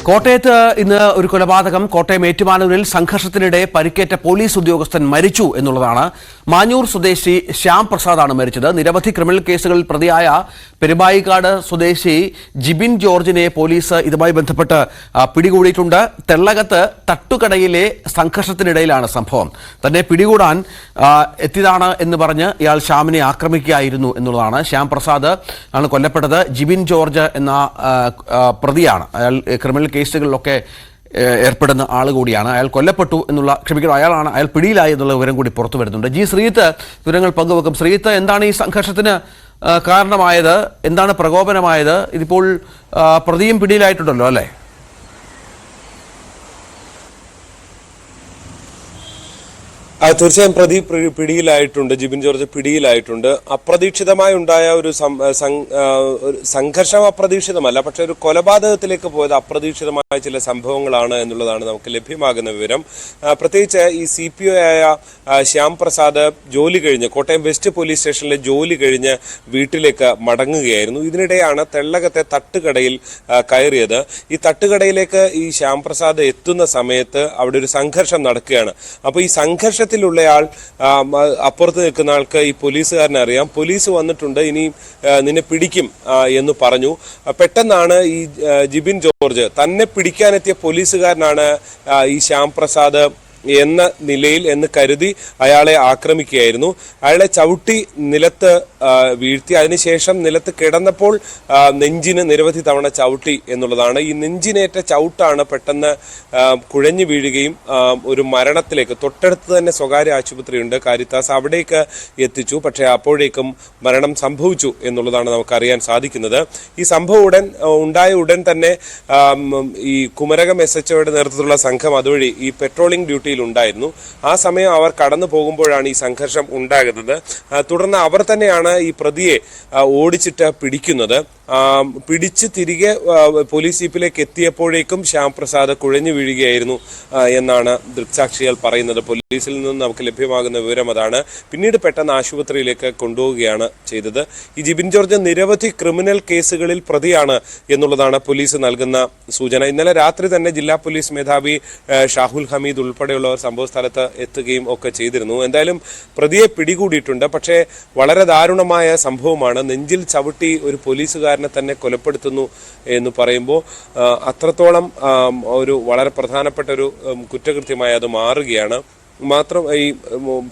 കോട്ടയത്ത് ഇന്ന് ഒരു കൊലപാതകം. കോട്ടയം ഏറ്റുമാനൂരിൽ സംഘർഷത്തിനിടെ പരിക്കേറ്റ പോലീസ് ഉദ്യോഗസ്ഥൻ മരിച്ചു എന്നുള്ളതാണ്. മാഞ്ഞൂർ സ്വദേശി ശ്യാം പ്രസാദാണ് മരിച്ചത്. നിരവധി ക്രിമിനൽ കേസുകളിൽ പ്രതിയായ പെരുമ്പായിക്കാട് സ്വദേശി ജിബിൻ ജോർജിനെ പോലീസ് ഇതുമായി ബന്ധപ്പെട്ട് പിടികൂടിയിട്ടുണ്ട്. തെള്ളകത്ത് തട്ടുകടയിലെ സംഘർഷത്തിനിടയിലാണ് സംഭവം. തന്നെ പിടികൂടാൻ എത്തിയതാണ് എന്ന് പറഞ്ഞ് ഇയാൾ ശ്യാമിനെ ആക്രമിക്കുകയായിരുന്നു എന്നുള്ളതാണ്. ശ്യാം പ്രസാദ് ആണ് കൊല്ലപ്പെട്ടത്. ജിബിൻ ജോർജ് എന്ന പ്രതിയാണ്. അയാൾ ക്രിമിനൽ കേസുകളിലൊക്കെ ഏർപ്പെടുന്ന ആൾ കൂടിയാണ്. അയാൾ കൊല്ലപ്പെട്ടു എന്നുള്ള അയാൾ പിടിയിലായി എന്നുള്ള വിവരം കൂടി പുറത്തു വരുന്നുണ്ട്. ജി ശ്രീത്ത് വിവരങ്ങൾ പങ്കുവെക്കും. ശ്രീത്ത്, എന്താണ് ഈ സംഘർഷത്തിന് കാരണമായത്? എന്താണ് പ്രകോപനമായത്? ഇതിപ്പോൾ പ്രതിയും പിടിയിലായിട്ടുണ്ടല്ലോ അല്ലേ? തീർച്ചയായും പ്രതി പിടിയിലായിട്ടുണ്ട്. ജിബിൻ ജോർജ് പിടിയിലായിട്ടുണ്ട്. അപ്രതീക്ഷിതമായി ഉണ്ടായ ഒരു സംഘർഷം അപ്രതീക്ഷിതമല്ല, പക്ഷെ ഒരു കൊലപാതകത്തിലേക്ക് പോയത് അപ്രതീക്ഷിതമായ ചില സംഭവങ്ങളാണ് എന്നുള്ളതാണ് നമുക്ക് ലഭ്യമാകുന്ന വിവരം. പ്രത്യേകിച്ച് ഈ CPO ആയ ശ്യാം പ്രസാദ് ജോലി കഴിഞ്ഞ് കോട്ടയം വെസ്റ്റ് പോലീസ് സ്റ്റേഷനിലെ ജോലി കഴിഞ്ഞ് വീട്ടിലേക്ക് മടങ്ങുകയായിരുന്നു. ഇതിനിടെയാണ് തെള്ളകത്തെ തട്ടുകടയിൽ കയറിയത്. ഈ തട്ടുകടയിലേക്ക് ഈ ശ്യാം പ്രസാദ് എത്തുന്ന സമയത്ത് അവിടെ ഒരു സംഘർഷം നടക്കുകയാണ്. അപ്പോൾ ഈ സംഘർഷത്തിലുള്ളയാൾ അപ്പുറത്ത് നിൽക്കുന്ന ആൾക്ക് ഈ പോലീസുകാരനെ അറിയാം. പോലീസ് വന്നിട്ടുണ്ട്, ഇനി നിന്നെ പിടിക്കും എന്ന് പറഞ്ഞു. പെട്ടെന്നാണ് ഈ ജിബിൻ ജോർജ് തന്നെ പിടിക്കാനെത്തിയ പോലീസുകാരനാണ് ഈ ശ്യാം പ്രസാദ് എന്ന നിലയിൽ എന്ന് കരുതി അയാളെ ആക്രമിക്കുകയായിരുന്നു. അയാളെ ചവിട്ടി നിലത്ത് വീഴ്ത്തി. അതിനുശേഷം നിലത്ത് കിടന്നപ്പോൾ നെഞ്ചിന് നിരവധി തവണ ചവിട്ടി എന്നുള്ളതാണ്. ഈ നെഞ്ചിനേറ്റ ചവിട്ടാണ് പെട്ടെന്ന് കുഴഞ്ഞു വീഴുകയും ഒരു മരണത്തിലേക്ക്, തൊട്ടടുത്ത് തന്നെ സ്വകാര്യ ആശുപത്രിയുണ്ട് കാരിത്താസ്, അവിടേക്ക് എത്തിച്ചു. പക്ഷേ അപ്പോഴേക്കും മരണം സംഭവിച്ചു എന്നുള്ളതാണ് നമുക്കറിയാൻ സാധിക്കുന്നത്. ഈ സംഭവം ഉണ്ടായ ഉടൻ തന്നെ ഈ കുമരകം SHOയുടെ നേതൃത്വത്തിലുള്ള സംഘം അതുവഴി ഈ പെട്രോളിംഗ് ഡ്യൂട്ടിയിൽ ഉണ്ടായിരുന്നു. ആ സമയം അവർ കടന്നു പോകുമ്പോഴാണ് ഈ സംഘർഷം ഉണ്ടാകുന്നത്. തുടർന്ന് അവർ തന്നെയാണ് ഈ പ്രതിയെ ഓടിച്ചിട്ട് പിടിക്കുന്നത്. പിടിച്ച് തിരികെ പോലീസ് ജീപ്പിലേക്ക് എത്തിയപ്പോഴേക്കും ശ്യാം പ്രസാദ് കുഴഞ്ഞു വീഴുകയായിരുന്നു എന്നാണ് ദൃക്സാക്ഷികൾ പറയുന്നത്. പോലീസിൽ നിന്നും നമുക്ക് ലഭ്യമാകുന്ന വിവരം അതാണ്. പിന്നീട് പെട്ടെന്ന് ആശുപത്രിയിലേക്ക് കൊണ്ടുപോവുകയാണ് ചെയ്തത്. ഈ ജിബിൻ ജോർജ് നിരവധി ക്രിമിനൽ കേസുകളിൽ പ്രതിയാണ് എന്നുള്ളതാണ് പോലീസ് നൽകുന്ന സൂചന. ഇന്നലെ രാത്രി തന്നെ ജില്ലാ പോലീസ് മേധാവി ഷാഹുൽ ഹമീദ് ഉൾപ്പെടെയുള്ളവർ സംഭവ സ്ഥലത്ത് എത്തുകയും ഒക്കെ ചെയ്തിരുന്നു. എന്തായാലും പ്രതിയെ പിടികൂടിയിട്ടുണ്ട്. പക്ഷേ വളരെ ദാരുണമായ സംഭവമാണ്. നെഞ്ചിൽ ചവിട്ടി ഒരു പോലീസുകാരൻ തന്നെ കൊലപ്പെടുത്തുന്നു എന്ന് പറയുമ്പോൾ അത്രത്തോളം ഒരു വളരെ പ്രധാനപ്പെട്ട ഒരു കുറ്റകൃത്യമായി അത് മാറുകയാണ്. മാത്രം ഈ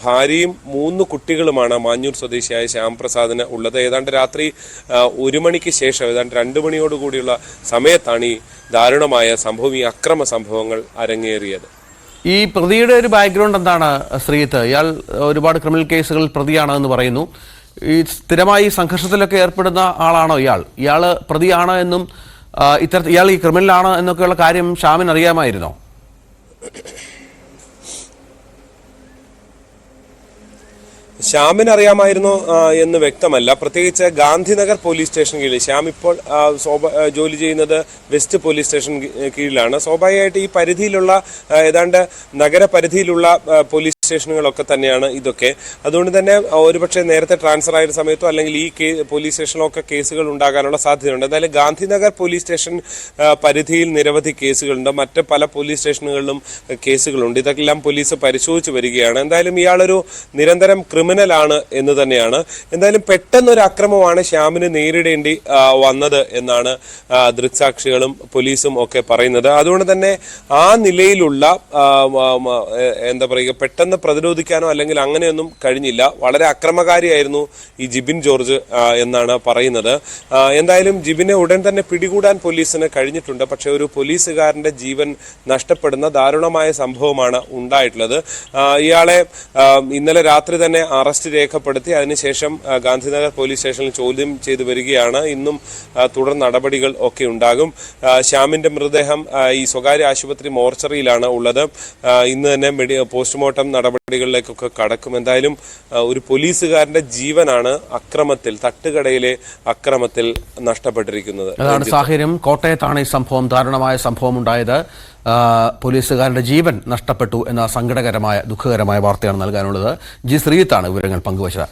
ഭാര്യയും 3 കുട്ടികളുമാണ് മാഞ്ഞൂർ സ്വദേശിയായ ശ്യാം പ്രസാദിന് ഉള്ളത്. ഏതാണ്ട് രാത്രി 1 മണിക്ക് ശേഷം, ഏതാണ്ട് 2 മണിയോടുകൂടിയുള്ള സമയത്താണ് ഈ ദാരുണമായ സംഭവം, ഈ അക്രമ സംഭവങ്ങൾ അരങ്ങേറിയത്. ഈ പ്രതിയുടെ ഒരു ബാക്ക്ഗ്രൗണ്ട് എന്താണ് ശ്രീത്ത്? ഇയാൾ ഒരുപാട് ക്രിമിനൽ കേസുകളിൽ പ്രതിയാണെന്ന് പറയുന്നു. ഈ സ്ഥിരമായി സംഘർഷത്തിലൊക്കെ ഏർപ്പെടുന്ന ആളാണോ ഇയാൾ പ്രതിയാണ് എന്നും ഇയാൾ ഈ ക്രിമിനലാണ് എന്നൊക്കെയുള്ള കാര്യം ശ്യാമിന് അറിയാമായിരുന്നോ? ശ്യാമിന് അറിയാമായിരുന്നോ എന്ന് വ്യക്തമല്ല. പ്രത്യേകിച്ച് ഗാന്ധിനഗർ പോലീസ് സ്റ്റേഷൻ കീഴിൽ ശ്യാം ഇപ്പോൾ ജോലി ചെയ്യുന്നത് വെസ്റ്റ് പോലീസ് സ്റ്റേഷൻ കീഴിലാണ്. സ്വാഭാവികമായിട്ട് ഈ പരിധിയിലുള്ള ഏതാണ്ട് നഗരപരിധിയിലുള്ള പോലീസ് സ്റ്റേഷനുകളൊക്കെ തന്നെയാണ് ഇതൊക്കെ. അതുകൊണ്ട് തന്നെ ഒരുപക്ഷെ നേരത്തെ ട്രാൻസ്ഫർ ആയ സമയത്തോ അല്ലെങ്കിൽ ഈ പോലീസ് സ്റ്റേഷനിലൊക്കെ കേസുകൾ ഉണ്ടാകാനുള്ള സാധ്യതയുണ്ട്. എന്തായാലും ഗാന്ധിനഗർ പോലീസ് സ്റ്റേഷൻ പരിധിയിൽ നിരവധി കേസുകളുണ്ട്. മറ്റ് പല പോലീസ് സ്റ്റേഷനുകളിലും കേസുകളുണ്ട്. ഇതെല്ലാം പോലീസ് പരിശോധിച്ച് വരികയാണ്. എന്തായാലും ഇയാളൊരു നിരന്തരം ക്രിമിനലാണ് എന്ന് തന്നെയാണ്. എന്തായാലും പെട്ടെന്നൊരു അക്രമമാണ് ശ്യാമിന് നേരിടേണ്ടി വന്നത് എന്നാണ് ദൃക്സാക്ഷികളും പോലീസും ഒക്കെ പറയുന്നത്. അതുകൊണ്ട് തന്നെ ആ നിലയിലുള്ള എന്താ പറയുക, പെട്ടെന്ന് പ്രതിരോധിക്കാനോ അല്ലെങ്കിൽ അങ്ങനെയൊന്നും കഴിഞ്ഞില്ല. വളരെ അക്രമകാരിയായിരുന്നു ഈ ജിബിൻ ജോർജ് എന്നാണ് പറയുന്നത്. എന്തായാലും ജിബിനെ ഉടൻ തന്നെ പിടികൂടാൻ പോലീസിന് കഴിഞ്ഞിട്ടുണ്ട്. പക്ഷെ ഒരു പോലീസുകാരന്റെ ജീവൻ നഷ്ടപ്പെടുന്ന ദാരുണമായ സംഭവമാണ് ഉണ്ടായിട്ടുള്ളത്. ഇയാളെ ഇന്നലെ രാത്രി തന്നെ അറസ്റ്റ് രേഖപ്പെടുത്തി അതിനുശേഷം ഗാന്ധിനഗർ പോലീസ് സ്റ്റേഷനിൽ ചോദ്യം ചെയ്തു വരികയാണ്. ഇന്നും തുടർ നടപടികൾ ഒക്കെ ഉണ്ടാകും. ശ്യാമിന്റെ മൃതദേഹം ഈ സ്വകാര്യ ആശുപത്രി മോർച്ചറിയിലാണ് ഉള്ളത്. ഇന്ന് തന്നെ പോസ്റ്റ്മോർട്ടം നടപടികളിലേക്കൊക്കെ കടക്കും. എന്തായാലും ഒരു പോലീസുകാരന്റെ ജീവനാണ് അക്രമത്തിൽ, തട്ടുകടയിലെ അക്രമത്തിൽ നഷ്ടപ്പെട്ടിരിക്കുന്നത്. അതാണ് സാഹചര്യം. കോട്ടയത്താണ് ഈ സംഭവം, ദാരുണമായ സംഭവം ഉണ്ടായത്. പോലീസുകാരുടെ ജീവൻ നഷ്ടപ്പെട്ടു എന്ന സങ്കടകരമായ, ദുഃഖകരമായ വാർത്തയാണ് നൽകാനുള്ളത്. ജി ശ്രീത്താണ് വിവരങ്ങൾ പങ്കുവച്ചത്.